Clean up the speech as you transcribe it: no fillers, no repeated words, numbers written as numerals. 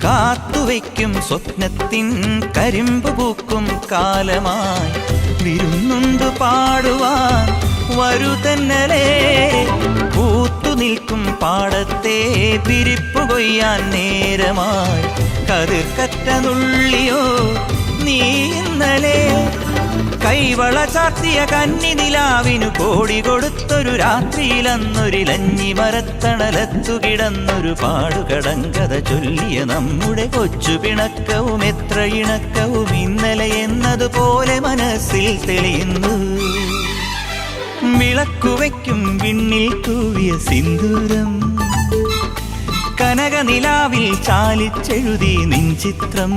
കാത്തുവയ്ക്കും സ്വപ്നത്തിൻ കരിമ്പ് പൂക്കും കാലമായി വിരുന്നുണ്ട് പാടുവാൻ വരുതന്നലേ. പൂത്തു നിൽക്കും പാടത്തെ പിരിപ്പു കൊയ്യാൻ നേരമായി കതിർക്കറ്റ നുള്ളിയോ നീ ഇന്നലെ. കൈവള ചാർത്തിയ കന്നി നിലാവിനു കോടി കൊടുത്തൊരു രാത്രിയിലന്നൊരിലഞ്ഞി മരത്തണലത്തു കിടന്നൊരു പാടുകടങ്കഥ ചൊല്ലിയ നമ്മുടെ കൊച്ചു പിണക്കവും എത്ര ഇണക്കവും ഇന്നലെ എന്നതുപോലെ മനസ്സിൽ തെളിയുന്നു. വിളക്കുവയ്ക്കും വിണ്ണിൽ തൂവിയ സിന്ദൂരം കനകനിലാവിൽ ചാലിച്ചെഴുതി നിൻ ചിത്രം.